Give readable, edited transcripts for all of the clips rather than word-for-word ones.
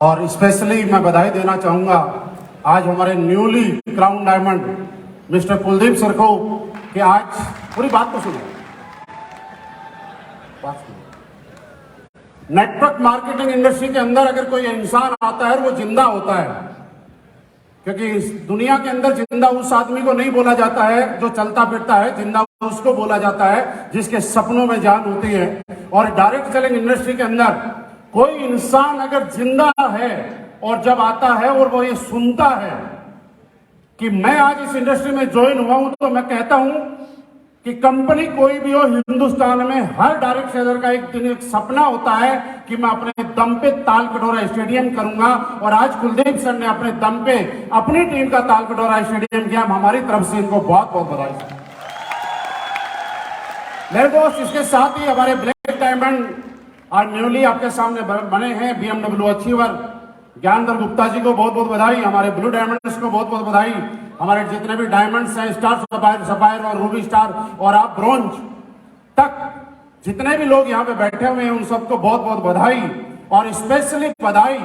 और स्पेशली मैं बधाई देना चाहूंगा आज हमारे newly crown diamond mister Kuldeep sir को कि आज पूरी बात तो सुनो। नेटवर्क मार्केटिंग इंडस्ट्री के अंदर अगर कोई इंसान आता है वो जिंदा होता है, क्योंकि इस दुनिया के अंदर जिंदा उस आदमी को नहीं बोला जाता है जो चलता फिरता है, जिंदा उसको बोला जाता है जिसके सपनों में जान होती है। और डायरेक्ट सेलिंग इंडस्ट्री के अंदर कोई इंसान अगर जिंदा है और जब आता है और वो ये सुनता है कि मैं आज इस इंडस्ट्री में ज्वाइन हुआ हूं, तो मैं कहता हूं कि कंपनी कोई भी हो हिंदुस्तान में, हर डायरेक्ट सेलर का एक दिन एक सपना होता है कि मैं अपने दम पे ताल कटोरा स्टेडियम करूंगा। और आज कुलदीप सर ने अपने दम पे अपनी टीम का ताल कटोरा स्टेडियम किया। हमारी तरफ से इनको बहुत बहुत बधाई। मेरे दोस्त, इसके साथ ही हमारे ब्लैक डायमंड और न्यूली आपके सामने बने हैं BMW अचीवर ज्ञानधर गुप्ता जी को बहुत बहुत बधाई। हमारे ब्लू डायमंड्स को बहुत बहुत बधाई। हमारे जितने भी डायमंड्स हैं, स्टार सफायर और रूबी स्टार और आप ब्रोंज तक जितने भी लोग यहाँ पे बैठे हुए हैं उन सबको बहुत बहुत बधाई। और स्पेशली बधाई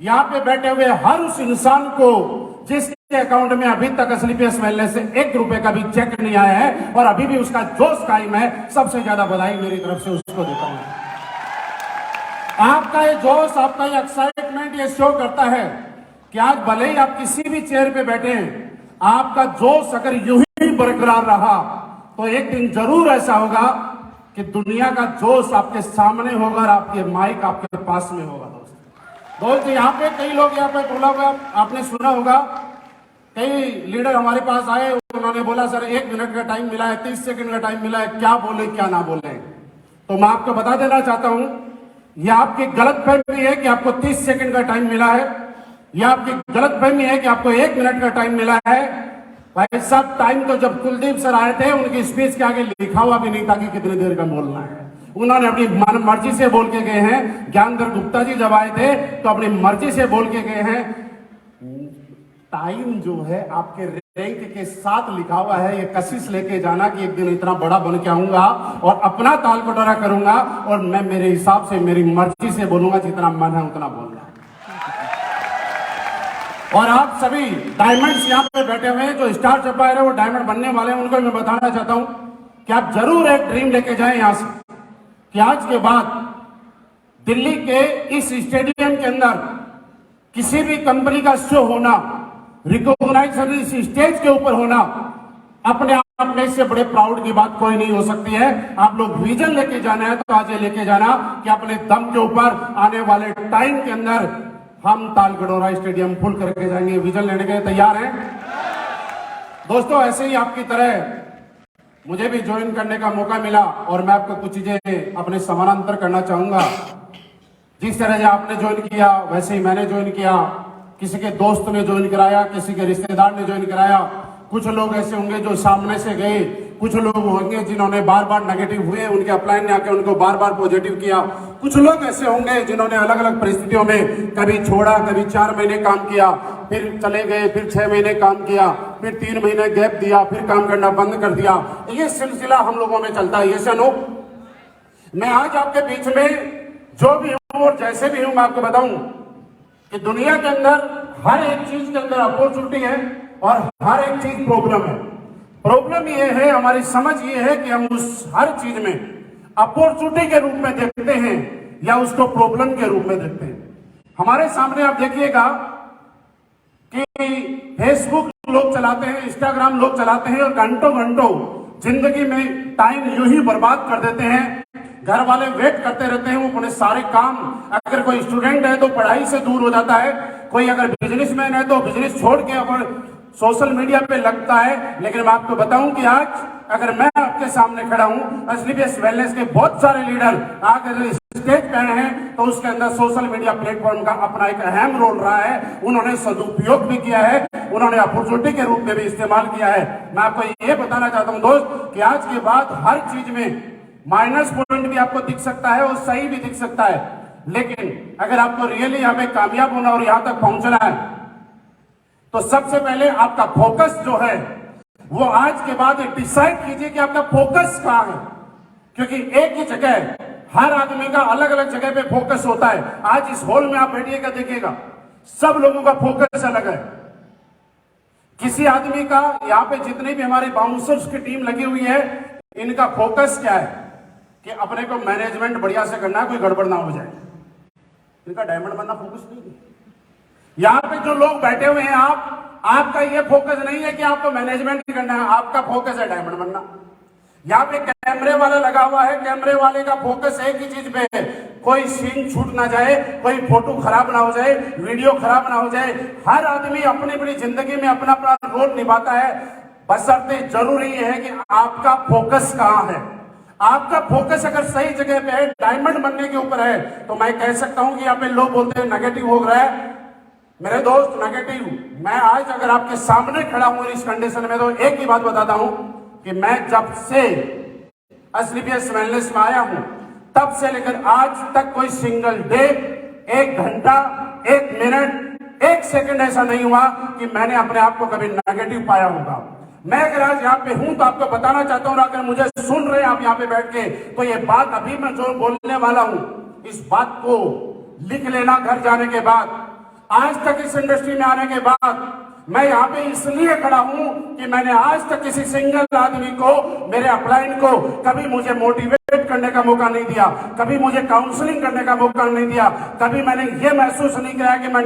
यहाँ पे बैठे हुए हर उस इंसान को जिसके अकाउंट में अभी तक स्लीपियस वेलनेस से 1 रुपए का भी चेक नहीं आया है और अभी भी उसका जोश कायम है। सबसे ज्यादा बधाई मेरी तरफ से उसको देता हूं। आपका ये जोश, आपका ये एक्साइटमेंट ये शो करता है कि आज भले ही आप किसी भी चेयर पे बैठे हैं, आपका जोश अगर यूं ही बरकरार रहा तो एक दिन जरूर ऐसा होगा कि दुनिया का जोश आपके सामने होगा और आपके माइक आपके पास में होगा। दोस्त यहाँ पे कई लोग यहाँ पे बोला हुआ आपने सुना होगा, कई लीडर हमारे पास आए, उन्होंने बोला सर 1 मिनट का टाइम मिला है, 30 सेकंड का टाइम मिला है, क्या बोले क्या ना बोले। तो मैं आपको बता देना चाहता हूं, यह आपकी गलतफहमी है कि आपको 30 सेकंड का टाइम मिला है, यह आपकी गलतफहमी है कि आपको 1 मिनट का टाइम मिला है। भाई साहब, टाइम तो जब कुलदीप सर आए थे उनकी स्पीच के आगे लिखा हुआ भी नहीं था कि कितनी देर का बोलना है। उन्होंने अपनी मर्जी से बोल के गए हैं। ज्ञानधर गुप्ता जी जब आए थे तो अपनी मर्जी से बोल के गए हैं। टाइम जो है आपके रैंक के साथ लिखा हुआ है, ये कशिश लेके जाना कि एक दिन इतना बड़ा बन के आऊंगा और अपना ताल कटोरा करूंगा और मैं मेरे हिसाब से मेरी मर्जी से बोलूंगा, जितना मन है उतना बोलना। और आप सभी डायमंड्स यहाँ पे बैठे हुए हैं जो स्टार सफायर है, वो डायमंड बनने वाले हैं, उनको मैं बताना चाहता हूं कि आप जरूर एक ड्रीम लेके जाएं यहां से कि आज के बाद दिल्ली के इस स्टेडियम के अंदर किसी भी कंपनी का शो होना, रिकॉग्नाइजेशन इस स्टेज के ऊपर होना, अपने आप में से बड़े प्राउड की बात कोई नहीं हो सकती है। आप लोग विजन लेके जाना है तो आज ये लेके जाना कि अपने दम के ऊपर आने वाले टाइम के अंदर हम ताल कटोरा स्टेडियम फुल करके जाएंगे। विजन लेने के लिए तैयार हैं दोस्तों? ऐसे ही आपकी तरह मुझे भी ज्वाइन करने का मौका मिला और मैं आपको कुछ चीजें अपने समानांतर करना चाहूंगा। जिस तरह से आपने ज्वाइन किया वैसे ही मैंने ज्वाइन किया, किसी के दोस्त ने ज्वाइन कराया, किसी के रिश्तेदार ने ज्वाइन कराया। कुछ लोग ऐसे होंगे जो सामने से गए, कुछ लोग होंगे जिन्होंने बार बार नेगेटिव हुए, उनके अपलाइन ने आके उनको बार बार पॉजिटिव किया। कुछ लोग ऐसे होंगे जिन्होंने अलग अलग परिस्थितियों में कभी छोड़ा, कभी 4 महीने काम किया, फिर चले गए, फिर 6 महीने काम किया, फिर 3 महीने गैप दिया, फिर काम करना बंद कर दिया। ये सिलसिला हम लोगों में चलता है। ये सनो, मैं आज आपके बीच में जो भी हूं और जैसे भी हूं, मैं आपको बताऊं कि दुनिया के अंदर हर एक चीज के अंदर अपॉर्चुनिटी है और हर एक चीज प्रॉब्लम है। प्रॉब्लम ये है, हमारी समझ ये है कि हम उस हर चीज में अपॉर्चुनिटी के रूप में देखते हैं या उसको प्रॉब्लम के रूप में देखते हैं। हमारे सामने आप देखिएगा कि फेसबुक लोग चलाते हैं, इंस्टाग्राम लोग चलाते हैं और घंटों घंटों जिंदगी में टाइम यूं ही बर्बाद कर देते हैं। घर वाले वेट करते रहते हैं, वो अपने सारे काम, अगर कोई स्टूडेंट है तो पढ़ाई से दूर हो जाता है, कोई अगर बिजनेसमैन है तो बिजनेस छोड़ के अपन सोशल मीडिया पे लगता है। लेकिन मैं आपको बताऊं कि आज अगर मैं आपके सामने खड़ा हूं, स्लीपियस वेलनेस के बहुत सारे लीडर आकर स्टेज पे आए हैं तो उसके अंदर सोशल मीडिया प्लेटफॉर्म का अपना एक अहम रोल रहा है। उन्होंने सदुपयोग भी किया है, उन्होंने अपॉर्चुनिटी के रूप में भी इस्तेमाल किया है। मैं आपको ये बताना चाहता हूं दोस्त कि आज के बाद हर चीज में माइनस पॉइंट भी आपको दिख सकता है और सही भी दिख सकता है, लेकिन अगर आपको रियली यहाँ पे कामयाब होना और यहां तक पहुंचना है तो सबसे पहले आपका फोकस जो है वो आज के बाद डिसाइड कीजिए कि आपका फोकस कहां है। क्योंकि एक ही जगह हर आदमी का अलग अलग जगह पे फोकस होता है। आज इस हॉल में आप बैठिएगा, देखिएगा सब लोगों का फोकस अलग है। किसी आदमी का, यहाँ पे जितने भी हमारे बाउंसर्स की टीम लगी हुई है, इनका फोकस क्या है कि अपने को मैनेजमेंट बढ़िया से करना है, कोई गड़बड़ ना हो जाए। इनका डायमंड बनना फोकस नहीं है। यहाँ पे जो लोग बैठे हुए हैं, आपका ये फोकस नहीं है कि आपको मैनेजमेंट करना है, आपका फोकस है डायमंड बनना। यहाँ पे कैमरे वाला लगा हुआ है, कैमरे वाले का फोकस एक ही चीज पे है, कोई सीन छूट ना जाए, कोई फोटो खराब ना हो जाए, वीडियो खराब ना हो जाए। हर आदमी अपनी अपनी जिंदगी में अपना अपना रोल निभाता है, बशर्ते जरूरी है कि आपका फोकस कहां है। आपका फोकस अगर सही जगह पे है, डायमंड बनने के ऊपर है, तो मैं कह सकता हूं कि यहाँ पे लोग बोलते हैं नेगेटिव हो रहा है। मेरे दोस्त नेगेटिव, मैं आज अगर आपके सामने खड़ा हूं इस कंडीशन में, तो एक ही बात बताता हूं कि मैं जब से एसलीपीएस वेलनेस में आया हूं, तब से लेकर आज तक कोई सिंगल डे, एक घंटा, एक मिनट, एक सेकंड ऐसा नहीं हुआ कि मैंने अपने आप को कभी नेगेटिव पाया होगा। मैं अगर आज यहाँ पे हूं तो आपको बताना चाहता हूं, अगर मुझे सुन रहे हैं आप यहाँ पे बैठ के, तो ये बात अभी मैं जो बोलने वाला हूं, इस बात को लिख लेना घर जाने के बाद। आज तक इस इंडस्ट्री में आने के बाद मैं यहाँ पे इसलिए खड़ा हूं कि मैंने आज तक किसी सिंगल आदमी को, मेरे अपलाइन को कभी मुझे मोटिवेट करने का मौका नहीं दिया, कभी मुझे काउंसलिंग करने का मौका नहीं दिया, कभी मैंने ये महसूस नहीं किया कि मैं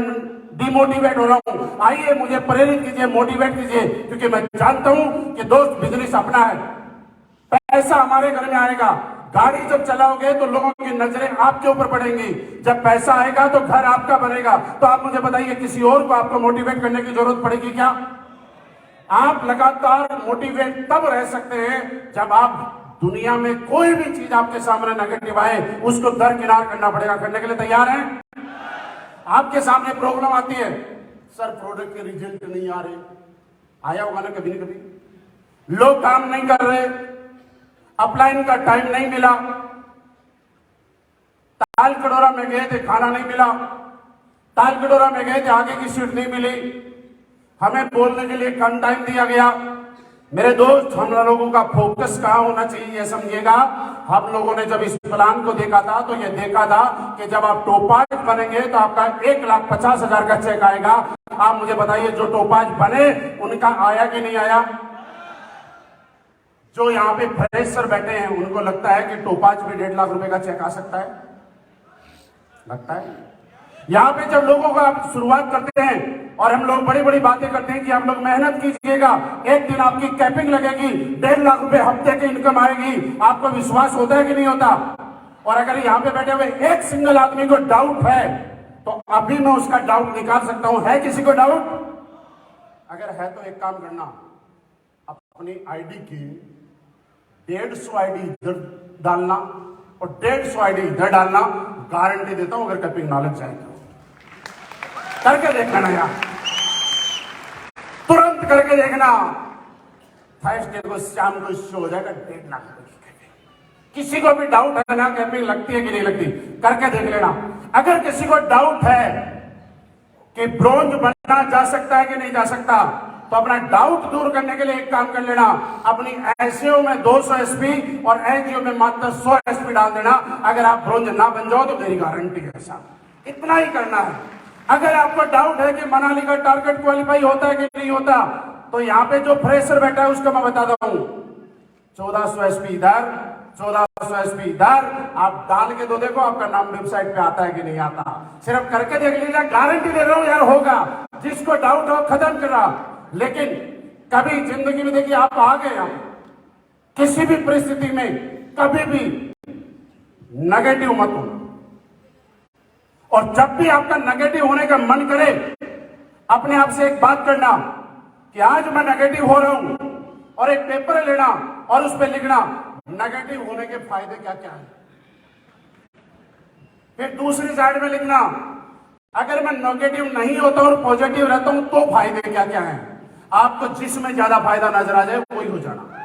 डिमोटिवेट हो रहा हूं। आइए मुझे प्रेरित कीजिए, मोटिवेट कीजिए, क्योंकि मैं जानता हूं कि दोस्त बिजनेस अपना है, पैसा हमारे घर में आएगा। गाड़ी जब चलाओगे तो लोगों की नजरें आपके ऊपर पड़ेंगी, जब पैसा आएगा तो घर आपका बनेगा। तो आप मुझे बताइए, किसी और को आपको मोटिवेट करने की जरूरत पड़ेगी क्या? आप लगातार मोटिवेट तब रह सकते हैं जब आप दुनिया में कोई भी चीज आपके सामने नेगेटिव आए, उसको दरकिनार करना पड़ेगा। करने के लिए तैयार हैं? आपके सामने प्रॉब्लम आती है, सर प्रोडक्ट के रिजल्ट नहीं आ रहे, आया होगा ना कभी न कभी, लोग काम नहीं कर रहे, अपलाइन का टाइम नहीं मिला, ताल कटोरा में गए थे खाना नहीं मिला, ताल कटोरा में गए थे आगे की सीट नहीं मिली, हमें बोलने के लिए कम टाइम दिया गया। मेरे दोस्त, हम लोगों का फोकस कहां होना चाहिए ये समझिएगा। हम लोगों ने जब इस प्लान को देखा था तो ये देखा था कि जब आप टोपाज बनेंगे तो आपका 1,50,000 का चेक आएगा। आप मुझे बताइए, जो टोपाज बने उनका आया कि नहीं आया? जो यहाँ पे फ्रेशर बैठे हैं उनको लगता है कि टोपाज में 1.5 लाख रुपए का चेक आ सकता है? लगता है? यहाँ पे जब लोगों का आप शुरुआत करते हैं और हम लोग बड़ी बड़ी बातें करते हैं कि आप लोग मेहनत कीजिएगा, एक दिन आपकी कैपिंग लगेगी, 1.5 लाख रुपए हफ्ते की इनकम आएगी, आपको विश्वास होता है कि नहीं होता? और अगर यहाँ पे बैठे हुए एक सिंगल आदमी को डाउट है तो अभी मैं उसका डाउट निकाल सकता हूं। है किसी को डाउट? अगर है तो एक काम करना, अपनी आईडी की 150 आईडी इधर डालना और 150 आईडी इधर डालना। गारंटी देता हूं, अगर कैपिंग नॉलेज जाए तो करके देखना यार, तुरंत करके देखना। थर्सडे को शाम को शो हो जाएगा 1.5 लाख रुपए की। किसी को भी डाउट है ना कैपिंग लगती है कि नहीं लगती, करके देख लेना। अगर किसी को डाउट है कि ब्रोंज बनना जा सकता है कि नहीं जा सकता, तो अपना डाउट दूर करने के लिए एक काम कर लेना, अपनी एसईओ में 200 एसपी और एनजीओ में मात्र 100 एसपी डाल देना। अगर आप ब्रोंज ना बन जाओ तो मेरी गारंटी है साहब, इतना ही करना है। अगर आपको डाउट है कि मनाली का टारगेट क्वालिफाई होता है कि नहीं होता, तो यहाँ पे जो फ्रेशर बैठा है उसको मैं बताता हूँ, 1400 एसपी इधर, 1400 एसपी इधर, आप डाल के तो देखो आपका नाम वेबसाइट पे आता है कि नहीं आता। सिर्फ करके देख लीजिए, गारंटी दे रहा हूं यार होगा। जिसको डाउट हो खत्म करा। लेकिन कभी जिंदगी में देखिए, आप आ गए, किसी भी परिस्थिति में कभी भी नेगेटिव मत हो। और जब भी आपका नेगेटिव होने का मन करे, अपने आप से एक बात करना कि आज मैं नेगेटिव हो रहा हूं, और एक पेपर लेना और उस पर लिखना नेगेटिव होने के फायदे क्या क्या है। फिर दूसरी साइड में लिखना, अगर मैं नेगेटिव नहीं होता और पॉजिटिव रहता हूं तो फायदे क्या क्या हैं। आपको जिसमें ज्यादा फायदा नजर आ जाए वही हो जाना।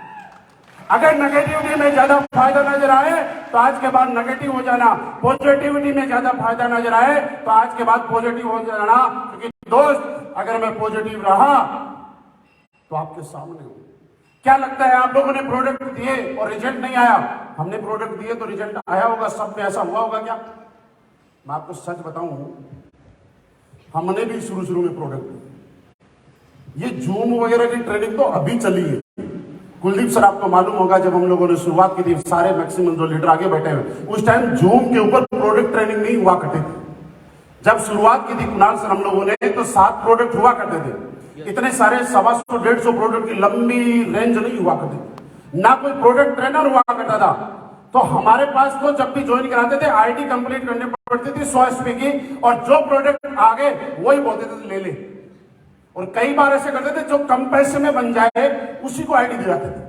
अगर नेगेटिविटी में ज्यादा फायदा नजर आए तो आज के बाद नेगेटिव हो जाना, पॉजिटिविटी में ज्यादा फायदा नजर आए तो आज के बाद पॉजिटिव हो जाना। क्योंकि दोस्त, अगर मैं पॉजिटिव रहा तो आपके सामने हूं, क्या लगता है आप लोगों ने प्रोडक्ट दिए और रिजल्ट नहीं आया? हमने प्रोडक्ट दिए तो रिजल्ट आया होगा, सब में ऐसा हुआ होगा क्या? मैं आपको सच बताऊं, हमने भी शुरू में प्रोडक्ट दिए। ये जूम वगैरह की ट्रेनिंग तो अभी चली है। कुलदीप सर, आपको मालूम होगा जब हम लोगों ने शुरुआत की थी, सारे मैक्सिमम जो लीडर आगे बैठे हुए, उस टाइम जूम के ऊपर प्रोडक्ट ट्रेनिंग नहीं हुआ करते थे। जब शुरुआत की थी कुणाल सर हम लोगों ने, तो 7 प्रोडक्ट हुआ करते थे। इतने सारे 125-150 प्रोडक्ट की लंबी रेंज नहीं हुआ करती, ना कोई प्रोडक्ट ट्रेनर हुआ करता था। तो हमारे पास तो जब भी ज्वाइन कराते थे आईटी कंप्लीट करने पड़ती थी 100 एसपी की, और जो प्रोडक्ट आगे वही बोलते थे ले ले। और कई बार ऐसे करते थे जो कम पैसे में बन जाए उसी को आईडी दे जाते थे।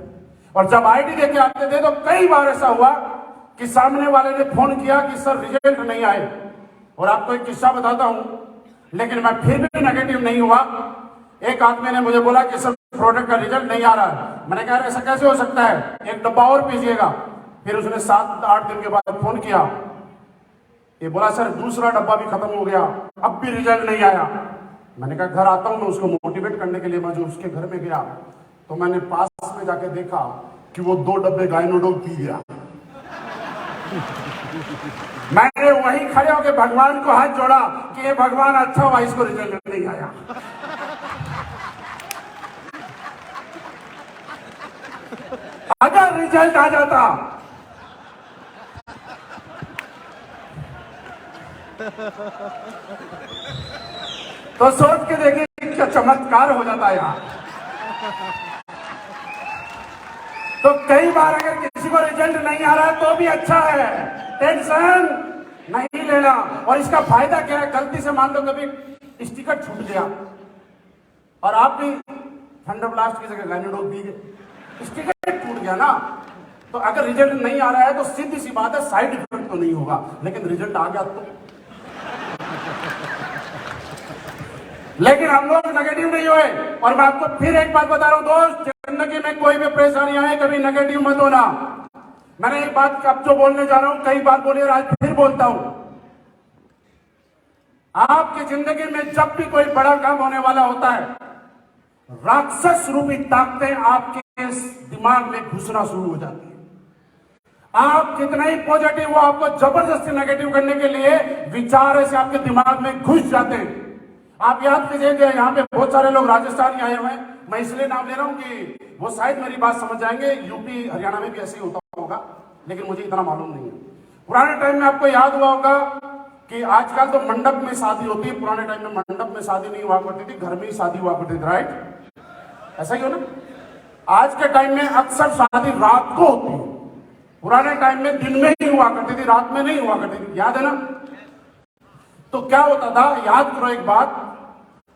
और जब आईडी देके आते थे तो कई बार ऐसा हुआ कि सामने वाले ने फोन किया कि सर रिजल्ट नहीं आए। और आपको एक किस्सा बताता हूं, लेकिन मैं फिर भी नेगेटिव नहीं हुआ। एक आदमी ने मुझे बोला कि सर प्रोडक्ट का रिजल्ट नहीं आ रहा है। मैंने कहा ऐसा कैसे हो सकता है, एक डब्बा और भेजिएगा। फिर उसने 7-8 दिन के बाद फोन किया, ये बोला सर दूसरा डब्बा भी खत्म हो गया, अब भी रिजल्ट नहीं आया। मैंने कहा घर आता हूं मैं उसको मोटिवेट करने के लिए। मैं जो उसके घर में गया तो मैंने पास में जाके देखा कि वो 2 डब्बे गाइनोडोल पी गया। मैंने वहीं खड़े होकर भगवान को हाथ जोड़ा कि ये भगवान अच्छा हुआ इसको रिजल्ट नहीं आया। अगर रिजल्ट आ जाता तो सोच के देखिए क्या चमत्कार हो जाता है यहाँ। तो कई बार अगर किसी को रिजल्ट नहीं आ रहा है तो भी अच्छा है, टेंशन नहीं लेना। और इसका फायदा क्या है, गलती से मान लो कभी स्टिकर छूट गया और आप भी थंडर ब्लास्ट की जगह गाइनोडोल पी गए, स्टिकर टूट गया ना। तो अगर रिजल्ट नहीं आ रहा है तो सीधी सी बात है साइड इफेक्ट तो नहीं होगा, लेकिन रिजल्ट आ गया तो। लेकिन हम लोग नेगेटिव नहीं हुए। और मैं आपको फिर एक बात बता रहा हूं दोस्त, जिंदगी में कोई भी परेशानी आए कभी नेगेटिव मत होना। मैंने एक बात अब जो बोलने जा रहा हूं कई बार बोली और आज फिर बोलता हूं, आपकी जिंदगी में जब भी कोई बड़ा काम होने वाला होता है, राक्षस रूपी ताकतें आपके दिमाग में घुसना शुरू हो जाती है। आप कितना ही पॉजिटिव हो, आपको जबरदस्ती नेगेटिव करने के लिए विचार ऐसे आपके दिमाग में घुस जाते हैं। आप याद कीजिएगा, यहाँ पे बहुत सारे लोग राजस्थानी आए हुए हैं, मैं इसलिए नाम ले रहा हूं कि वो शायद मेरी बात समझ जाएंगे। यूपी हरियाणा में भी ऐसे ही होता होगा, लेकिन मुझे इतना मालूम नहीं है। पुराने टाइम में आपको याद हुआ होगा कि आजकल तो मंडप में शादी होती है, पुराने टाइम में मंडप में शादी नहीं हुआ करती थी, घर में ही शादी हुआ करती थी, राइट? ऐसा ही हो ना। आज के टाइम में अक्सर शादी रात को होती है, पुराने टाइम में दिन में ही हुआ करती थी, रात में नहीं हुआ करती थी, याद है ना। तो क्या होता था, याद करो एक बात,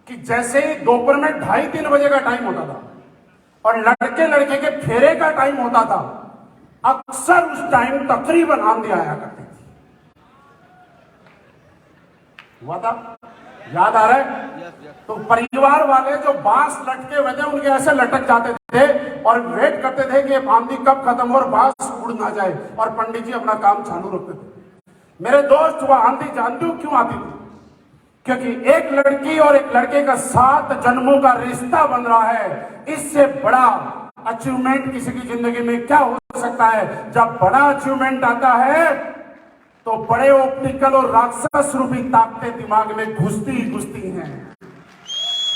कि जैसे ही दोपहर में 2:30-3 बजे का टाइम होता था और लड़के लड़के के फेरे का टाइम होता था, अक्सर उस टाइम तकरीबन आंधी आया करती थी। हुआ था, याद आ रहा है? तो परिवार वाले जो बांस लटके हुए थे उनके ऐसे लटक जाते थे और वेट करते थे कि आंधी कब खत्म हो और बांस उड़ ना जाए, और पंडित जी अपना काम चालू रखते थे। मेरे दोस्त, वह आंधी जानते हो क्यों आती थी? क्योंकि एक लड़की और एक लड़के का 7 जन्मों का रिश्ता बन रहा है। इससे बड़ा अचीवमेंट किसी की जिंदगी में क्या हो सकता है? जब बड़ा अचीवमेंट आता है तो बड़े ऑप्टिकल और राक्षस रूपी ताकतें दिमाग में घुसती हैं।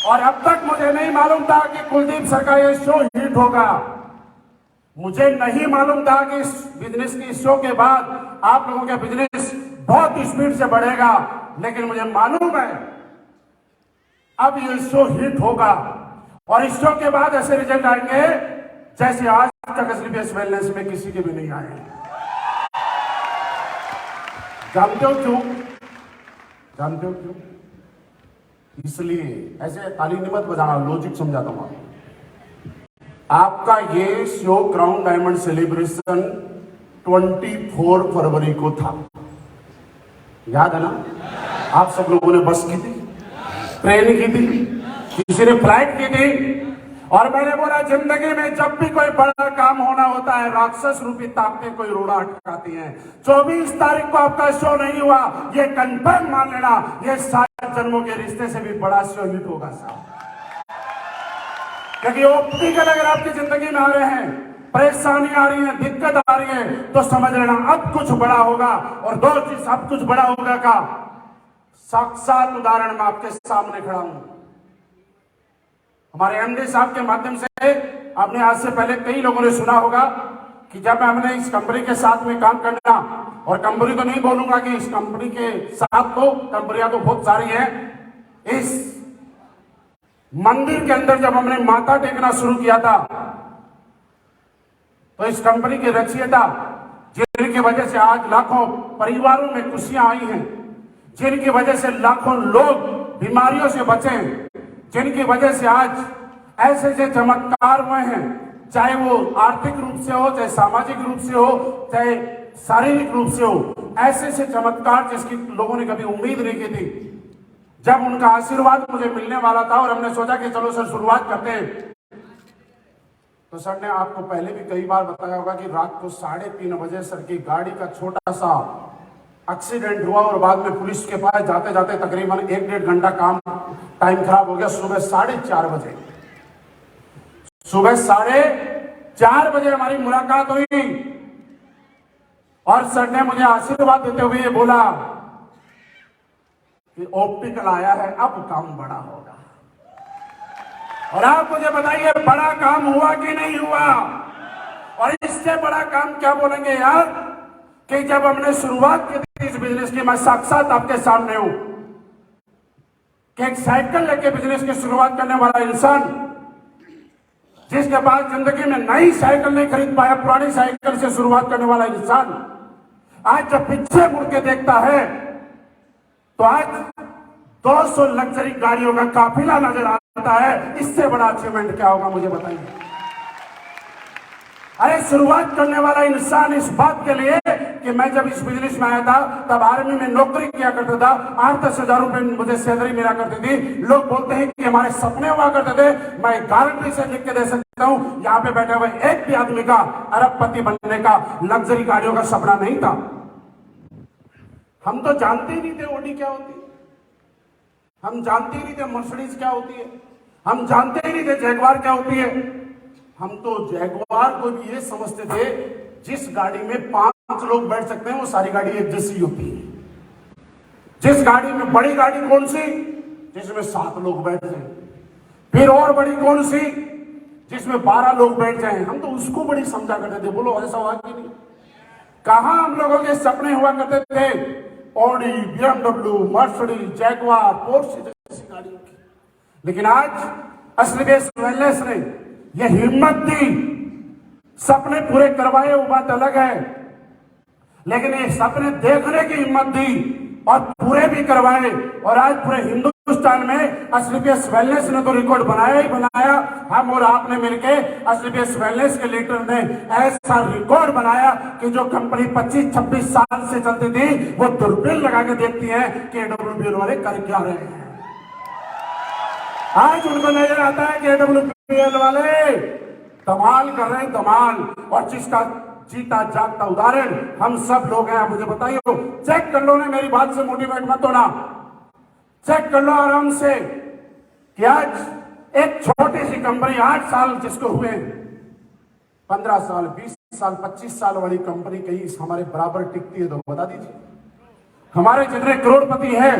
और अब तक मुझे नहीं मालूम था कि कुलदीप सर का ये शो हिट होगा। मुझे नहीं मालूम था कि इस बिजनेस की शो के बाद आप लोगों का बिजनेस बहुत स्पीड से बढ़ेगा, लेकिन मुझे मालूम है अब ये शो हिट होगा और इस शो के बाद ऐसे रिजल्ट आएंगे जैसे आज तक एसलीपीएस वेलनेस में किसी के भी नहीं आए। जानते हो क्यों? जानते हो क्यों? इसलिए ऐसे ताली नहीं मत बजाना, लॉजिक समझाता हूं। आपका ये शो क्राउन डायमंड सेलिब्रेशन 24 फरवरी को था, याद है ना? आप सब लोगों ने बस की थी, ट्रेन की थी, किसी ने फ्लाइट की थी। और मैंने बोला जिंदगी में जब भी कोई बड़ा काम होना होता है, राक्षस रूपी ताकतें कोई रोड़ा अटकाती हैं। 24 तारीख को आपका शो नहीं हुआ, ये कंफर्म मान लेना, ये 7 जन्मों के रिश्ते से भी बड़ा शो हिट होगा साहब। क्योंकि ऑप्टिकल अगर आपकी जिंदगी में आ रहे हैं, परेशानी आ रही है, दिक्कत आ रही है, तो समझ लेना अब कुछ बड़ा होगा। और दोस्त, अब कुछ बड़ा होगा का साक्षात उदाहरण मैं आपके सामने खड़ा हूं। हमारे एमडी साहब के माध्यम से आपने आज से पहले कई लोगों ने सुना होगा कि जब हमने इस कंपनी के साथ में काम करना, और कंपनी तो नहीं बोलूंगा कि इस कंपनी के साथ, तो कंपनियां तो बहुत सारी हैं, इस मंदिर के अंदर जब हमने माथा टेकना शुरू किया था, तो इस कंपनी की रचयिता, जिनकी वजह से आज लाखों परिवारों में खुशियां आई हैं, जिनकी वजह से लाखों लोग बीमारियों से बचे, जिनकी वजह से आज ऐसे ऐसे चमत्कार हुए हैं, चाहे वो आर्थिक रूप से हो, चाहे सामाजिक रूप से हो, चाहे शारीरिक रूप से हो, ऐसे ऐसे चमत्कार जिसकी लोगों ने कभी उम्मीद नहीं की थी। जब उनका आशीर्वाद मुझे मिलने वाला था और हमने सोचा कि चलो सर शुरुआत करते हैं, तो सर ने आपको पहले भी कई बार बताया होगा कि रात को 3:30 बजे सर की गाड़ी का छोटा सा एक्सीडेंट हुआ और बाद में पुलिस के पास जाते जाते तकरीबन 1-1.5 घंटा काम टाइम खराब हो गया। सुबह 4:30 बजे, सुबह 4:30 बजे हमारी मुलाकात हुई और सर ने मुझे आशीर्वाद देते हुए बोला कि ऑप्टिकल आया है, अब काम बड़ा होगा। और आप मुझे बताइए बड़ा काम हुआ कि नहीं हुआ? और इससे बड़ा काम क्या बोलेंगे यार, कि जब हमने शुरुआत की थी इस बिजनेस की, मैं साक्षात आपके सामने हूं कि एक साइकिल लेके बिजनेस की शुरुआत करने वाला इंसान, जिसके पास जिंदगी में नई साइकिल नहीं खरीद पाया, पुरानी साइकिल से शुरुआत करने वाला इंसान, आज जब पीछे मुड़ के देखता है तो आज 200 लग्जरी गाड़ियों का काफिला नजर आता है। इससे बड़ा अचीवमेंट क्या होगा मुझे बताइए? अरे शुरुआत करने वाला इंसान इस बात के लिए कि मैं जब इस बिजनेस में आया था तब आर्मी में नौकरी किया करता था, 8-10 हजार रुपए मुझे सैलरी मिला करती थी। लोग बोलते हैं कि हमारे सपने हुआ करते थे। मैं गारंटी से लिख के दे सकता हूं, यहाँ पे बैठे हुए एक भी आदमी का अरबपति बनने का, लग्जरी गाड़ियों का सपना नहीं था। हम तो जानते ही नहीं थे ओडी क्या होती है, हम जानते ही नहीं थे मर्सिडीज क्या होती है, हम जानते ही नहीं थे जैगवार क्या होती है। हम तो जैगवार को भी ये समझते थे जिस गाड़ी में 5 लोग बैठ सकते हैं वो सारी गाड़ी एक जैसी होती है। जिस गाड़ी में बड़ी गाड़ी कौन सी, जिसमें 7 लोग बैठ जाए, फिर और बड़ी कौन सी जिसमें 12 लोग बैठ जाए, हम तो उसको बड़ी समझा करते थे। बोलो ऐसा हुआ कि नहीं? कहां हम लोगों के सपने हुआ करते थे Audi, BMW, Mercedes, Jaguar, Porsche जैसी गाड़ियों की। लेकिन आज असलीबेस वेलनेस ने यह हिम्मत दी, सपने पूरे करवाए वो बात अलग है, लेकिन ये सपने देखने की हिम्मत दी और पूरे भी करवाए। और आज पूरे हिंदुस्तान में असलीबेस वेलनेस ने तो रिकॉर्ड बनाया ही बनाया। हम और आपने मिलके असलीबेस वेलनेस के लीडर ने ऐसा रिकॉर्ड बनाया कि जो कंपनी 25-26 साल से चलती थी वो दूरबीन लगा के देखती है कि AWPL वाले कर क्या रहे हैं। आज उनको नजर आता है कि AWPL वाले कमाल कर रहे हैं, कमाल। और जिसका जीता जागता उदाहरण हम सब लोग हैं। मुझे बताइए, चेक कर लो ना, मेरी बात से मोटिवेट मत होना, चेक कर लो आराम से कि आज एक छोटी सी कंपनी 8 साल जिसको हुए, 15 साल, 20 साल, 25 साल वाली कंपनी कहीं हमारे बराबर टिकती है तो बता दीजिए। हमारे जितने करोड़पति हैं,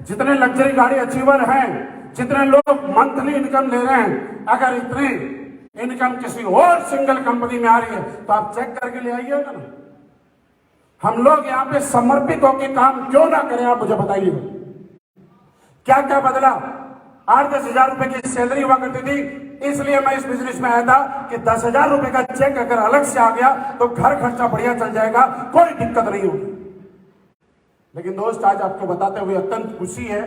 जितने लग्जरी गाड़ी अचीवर हैं, जितने लोग मंथली इनकम ले रहे हैं, अगर इतने इनकम किसी और सिंगल कंपनी में आ रही है तो आप चेक करके ले आइए ना। हम लोग यहाँ पे समर्पित होकर काम क्यों ना करें? आप मुझे बताइए क्या क्या बदला? 8-10 हजार रुपए की सैलरी हुआ करती थी, इसलिए मैं इस बिजनेस में आया था कि 10 हजार रुपए का चेक अगर अलग से आ गया तो घर खर्चा बढ़िया चल जाएगा, कोई दिक्कत नहीं होगी। लेकिन दोस्त, आज आपको बताते हुए अत्यंत खुशी है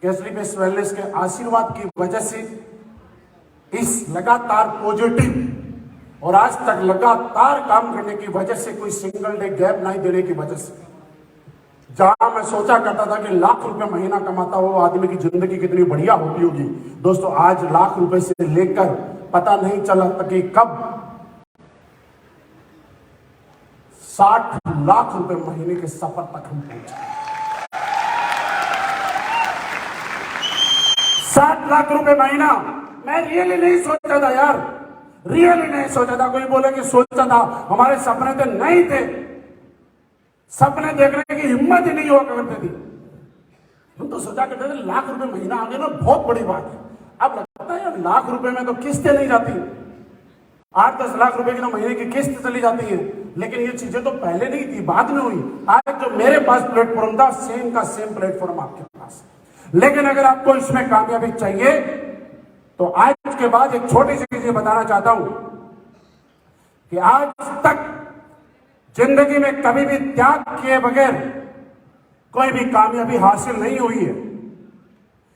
कि असलीबेस वेलनेस के आशीर्वाद की वजह से इस लगातार पॉजिटिव और आज तक लगातार काम करने की वजह से, कोई सिंगल डे गैप नहीं देने की वजह से, जहां मैं सोचा करता था कि लाख रुपए महीना कमाता हो आदमी की जिंदगी कितनी बढ़िया होती होगी, दोस्तों आज लाख रुपए से लेकर पता नहीं चला कि कब 60 लाख रुपए महीने के सफर तक हम पहुंचे। 60 लाख रुपए महीना मैं रियली नहीं सोचा था यार, रियली नहीं सोचा था। कोई बोले कि सोचा था, हमारे सपने तो नहीं थे, सपने देखने की हिम्मत ही नहीं हुआ करती थी। हम तो सोचा करते थे लाख रुपए महीना आ गया ना, बहुत बड़ी बात है। अब लगता है यार लाख रुपए में तो किस्तें नहीं जाती, 8-10 लाख रुपए की तो महीने की किस्त चली जाती है। लेकिन ये चीजें तो पहले नहीं थी, बाद में हुई। आज जो मेरे पास प्लेटफॉर्म था, सेम का सेम प्लेटफॉर्म आपके पास। लेकिन अगर आपको इसमें कामयाबी चाहिए तो आज के बाद एक छोटी सी चीज बताना चाहता हूं कि आज तक जिंदगी में कभी भी त्याग किए बगैर कोई भी कामयाबी हासिल नहीं हुई है।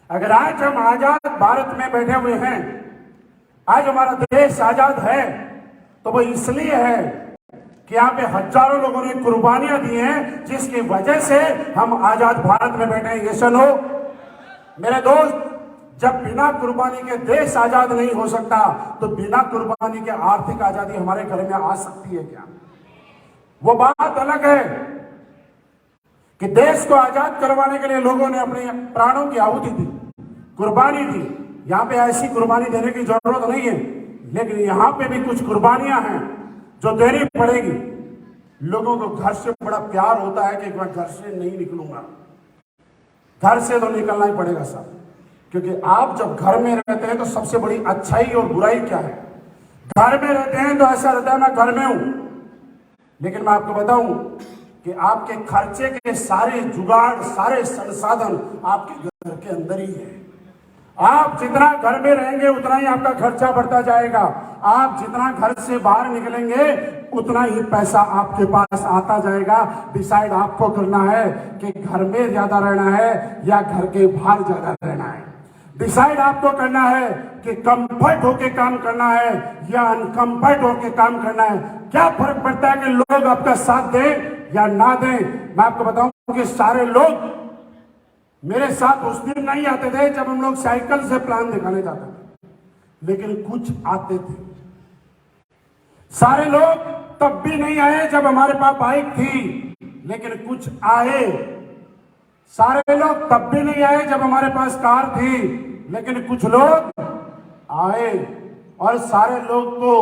अगर आज हम आजाद भारत में बैठे हुए हैं, आज हमारा देश आजाद है, तो वो इसलिए है कि यहाँ पे हजारों लोगों ने कुर्बानियां दी हैं, जिसकी वजह से हम आजाद भारत में बैठे हैं। ये सुनो मेरे दोस्त, जब बिना कुर्बानी के देश आजाद नहीं हो सकता, तो बिना कुर्बानी के आर्थिक आजादी हमारे घर में आ सकती है क्या? वो बात अलग है कि देश को आजाद करवाने के लिए लोगों ने अपने प्राणों की आहुति दी, कुर्बानी दी। यहां पे ऐसी कुर्बानी देने की जरूरत नहीं है, लेकिन यहां पे भी कुछ कुर्बानियां हैं जो देनी पड़ेगी। लोगों को घर से बड़ा प्यार होता है कि मैं घर से नहीं निकलूंगा। घर से तो निकलना ही पड़ेगा साहब, क्योंकि आप जब घर में रहते हैं तो सबसे बड़ी अच्छाई और बुराई क्या है? घर में रहते हैं तो ऐसा रहता है मैं घर में हूं, लेकिन मैं आपको बताऊं कि आपके खर्चे के सारे जुगाड़, सारे संसाधन आपके घर के अंदर ही है। आप जितना घर में रहेंगे उतना ही आपका खर्चा बढ़ता जाएगा। आप जितना घर से बाहर निकलेंगे उतना ही पैसा आपके पास आता जाएगा। डिसाइड आपको करना है कि घर में ज्यादा रहना है या घर के बाहर ज्यादा रहना है। डिसाइड आपको करना है कि कंफर्ट होके काम करना है या अनकंफर्ट होके काम करना है। क्या फर्क पड़ता है कि लोग आपका साथ दें या ना दें? मैं आपको बताऊं कि सारे लोग मेरे साथ उस दिन नहीं आते थे जब हम लोग साइकिल से प्लान दिखाने जाते थे, लेकिन कुछ आते थे। सारे लोग तब भी नहीं आए जब हमारे पास बाइक थी, लेकिन कुछ आए। सारे लोग तब भी नहीं आए जब हमारे पास कार थी, लेकिन कुछ लोग आए। और सारे लोग तो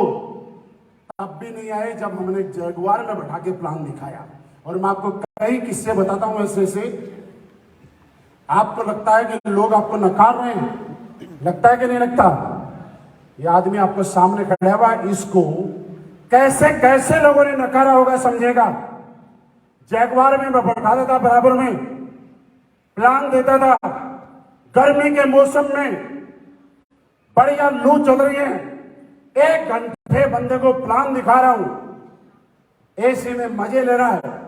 तब भी नहीं आए जब हमने जगुआर में बैठा के प्लान दिखाया। और मैं आपको कई किस्से बताता हूं ऐसे से। आपको लगता है कि लोग आपको नकार रहे हैं, लगता है कि नहीं लगता? ये आदमी आपको सामने खड़ा हुआ, इसको कैसे कैसे लोगों ने नकारा होगा समझेगा। जगुआर में मैं बैठाता था, बराबर में प्लान देता था। गर्मी के मौसम में बढ़िया लू चल रही है, 1 घंटे बंदे को प्लान दिखा रहा हूं, एसी में मजे ले रहा है,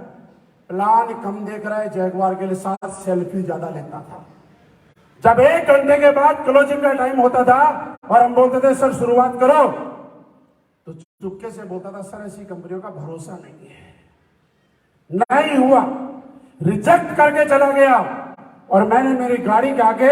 प्लान कम देख रहा है, जगुआर के लिए साथ सेल्फी ज्यादा लेता था। जब 1 घंटे के बाद क्लोजिंग का टाइम होता था और हम बोलते थे सर शुरुआत करो, तो चुपके से बोलता था सर ऐसी कंपनियों का भरोसा नहीं है। नहीं हुआ, रिजेक्ट करके चला गया। और मैंने मेरी गाड़ी के आगे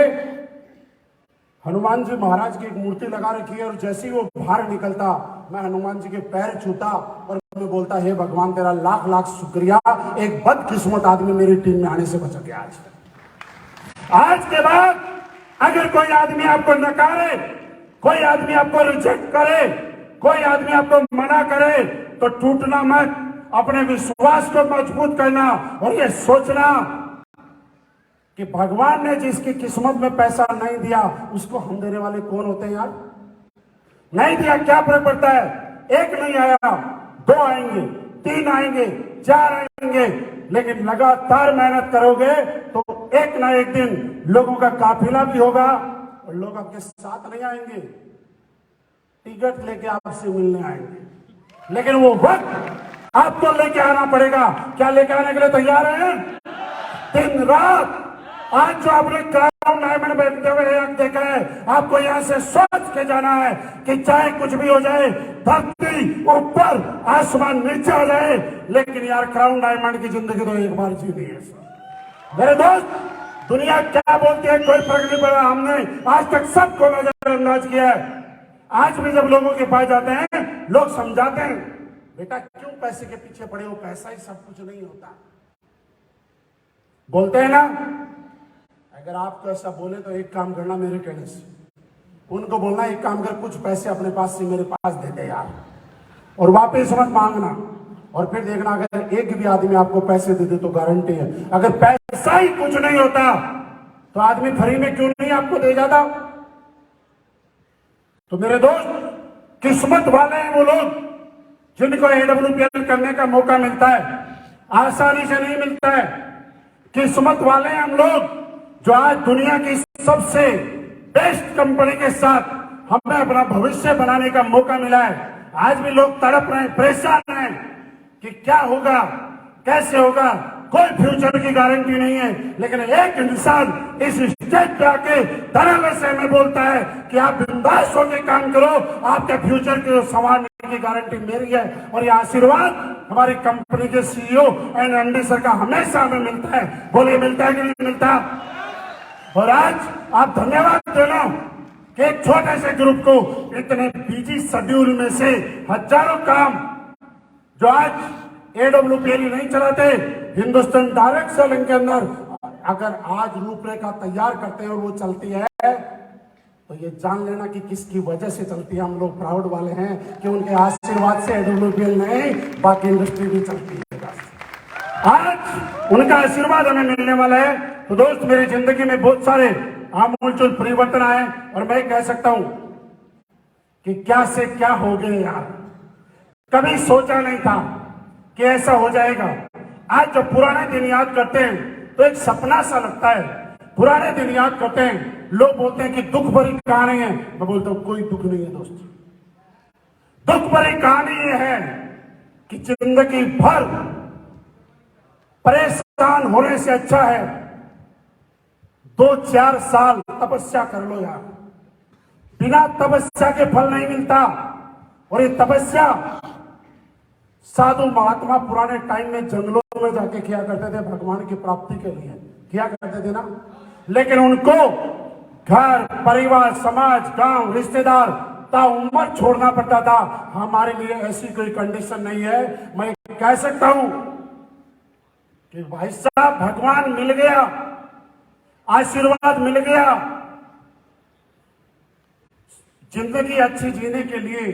हनुमान जी महाराज की एक मूर्ति लगा रखी है, और जैसे ही वो बाहर निकलता मैं हनुमान जी के पैर छूता और मैं बोलता हे भगवान तेरा लाख लाख शुक्रिया, एक बदकिस्मत आदमी मेरी टीम में आने से बच गया। आज के बाद अगर कोई आदमी आपको नकारे, कोई आदमी आपको रिजेक्ट करे, कोई आदमी आपको मना करे, तो टूटना मत, अपने विश्वास को मजबूत करना और ये सोचना कि भगवान ने जिसकी किस्मत में पैसा नहीं दिया उसको हम देने वाले कौन होते हैं यार? नहीं दिया क्या फर्क पड़ता है? 1 नहीं आया, 2 आएंगे, 3 आएंगे, 4 आएंगे, लेकिन लगातार मेहनत करोगे तो एक ना एक दिन लोगों का काफिला भी होगा और लोग आपके साथ नहीं आएंगे, टिकट लेके आपसे मिलने आएंगे। लेकिन वो वक्त आपको लेके आना पड़ेगा। क्या लेके आने के लिए तैयार हैं? दिन रात। आज जो आपने क्राउन डायमंड बैठते हुए देखा है, आपको यहाँ से सोच के जाना है कि चाहे कुछ भी हो जाए, धरती ऊपर आसमान नीचे आ जाए, लेकिन यार क्राउन डायमंड की जिंदगी तो एक बार जीनी है। मेरे दोस्त, दुनिया क्या बोलती है कोई फर्क नहीं पड़ा। हमने आज तक सबको नजरअंदाज किया है। आज भी जब लोगों के पास जाते हैं, लोग समझाते हैं बेटा क्यों पैसे के पीछे पड़े हो, पैसा ही सब कुछ नहीं होता। बोलते हैं ना, अगर आपको ऐसा बोले तो एक काम करना मेरे कहने से, उनको बोलना एक काम कर, कुछ पैसे अपने पास से मेरे पास दे दे यार, और वापस मत मांगना। और फिर देखना अगर एक भी आदमी आपको पैसे दे दे तो गारंटी है, अगर पैसा ही कुछ नहीं होता तो आदमी फ्री में क्यों नहीं आपको दे जाता। तो मेरे दोस्त, किस्मत वाले हैं वो लोग जिनको AWPL करने का मौका मिलता है, आसानी से नहीं मिलता है। किस्मत वाले हैं हम लोग जो आज दुनिया की सबसे बेस्ट कंपनी के साथ हमें अपना भविष्य बनाने का मौका मिला है। आज भी लोग तड़प रहे हैं, परेशान हैं कि क्या होगा, कैसे होगा, कोई फ्यूचर की गारंटी नहीं है। लेकिन एक इंसान इस स्टेज पे आके धड़ल्ले से हमें बोलता है कि आप बिंदास होकर काम करो, आपके फ्यूचर को संवारने की गारंटी मेरी है। और ये आशीर्वाद हमारी कंपनी के CEO एंड MD सर का हमेशा हमें मिलता है। बोलिए, मिलता है कि नहीं मिलता। और आज आप धन्यवाद देना कि एक छोटे से ग्रुप को इतने बिजी शेड्यूल में से हजारों काम जो आज AWPL नहीं चलाते, हिंदुस्तान डायरेक्ट सेलिंग के अंदर अगर आज रूपरेखा तैयार करते हैं और वो चलती है तो ये जान लेना कि किसकी वजह से चलती है। हम लोग प्राउड वाले हैं कि उनके आशीर्वाद से AWPL नहीं, बाकी इंडस्ट्री भी चलती है। आज उनका आशीर्वाद हमें मिलने वाला है। तो दोस्त, मेरी जिंदगी में बहुत सारे आमूलचूल परिवर्तन आए और मैं कह सकता हूं कि क्या से क्या हो गए यार। कभी सोचा नहीं था कि ऐसा हो जाएगा। आज जब पुराने दिन याद करते हैं तो एक सपना सा लगता है। पुराने दिन याद करते हैं, लोग बोलते हैं कि दुख भरी कहानी है, मैं बोलता हूं कोई दुख नहीं है दोस्त। दुख भरी कहानी ये है कि जिंदगी भर परेशान होने से अच्छा है 2-4 साल तपस्या कर लो यार। बिना तपस्या के फल नहीं मिलता। और ये तपस्या साधु महात्मा पुराने टाइम में जंगलों में जाके किया करते थे, भगवान की प्राप्ति के लिए किया करते थे ना। लेकिन उनको घर परिवार, समाज, गांव, रिश्तेदार ताउम्र छोड़ना पड़ता था। हमारे लिए ऐसी कोई कंडीशन नहीं है। मैं कह सकता हूं कि भाई साहब, भगवान मिल गया, आशीर्वाद मिल गया। जिंदगी अच्छी जीने के लिए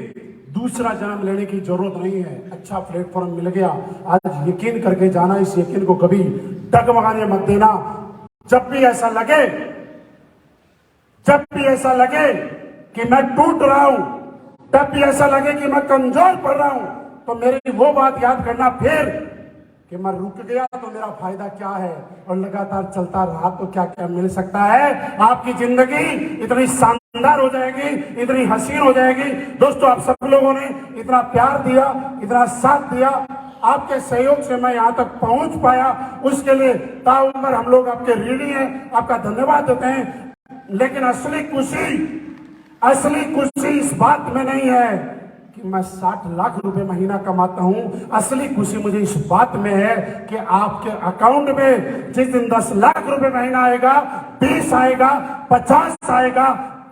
दूसरा जन्म लेने की जरूरत नहीं है। अच्छा प्लेटफॉर्म मिल गया, आज यकीन करके जाना, इस यकीन को कभी डगमगाने मत देना। जब भी ऐसा लगे, जब भी ऐसा लगे कि मैं टूट रहा हूं, तब भी ऐसा लगे कि मैं कमजोर पड़ रहा हूं, तो मेरी वो बात याद करना फिर कि मैं रुक गया तो मेरा फायदा क्या है, और लगातार चलता रहा तो क्या क्या मिल सकता है। आपकी जिंदगी इतनी शानदार हो जाएगी, इतनी हसीन हो जाएगी। दोस्तों, आप सब लोगों ने इतना प्यार दिया, इतना साथ दिया, आपके सहयोग से मैं यहाँ तक पहुंच पाया, उसके लिए ताउम्र हम लोग आपके ऋणी हैं, आपका धन्यवाद देते हैं। लेकिन असली खुशी इस बात में नहीं है कि मैं 60 लाख रुपए महीना कमाता हूं। असली खुशी मुझे इस बात में है कि आपके अकाउंट में जिस दिन 10 लाख रुपए महीना आएगा, 20 आएगा, 50 आएगा,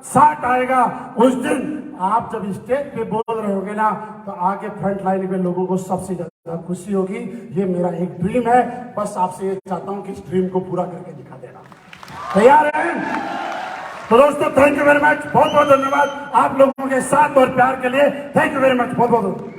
60 आएगा, उस दिन आप जब स्टेज पे बोल रहे होगे ना, तो आगे फ्रंट लाइन पे लोगों को सबसे ज्यादा खुशी होगी। ये मेरा एक ड्रीम है। बस आपसे ये चाहता हूं कि इस ड्रीम को पूरा करके दिखा देना। तैयार हैं? तो दोस्तों, थैंक यू वेरी मच, बहुत बहुत धन्यवाद आप लोगों के साथ और प्यार के लिए। थैंक यू वेरी मच, बहुत बहुत।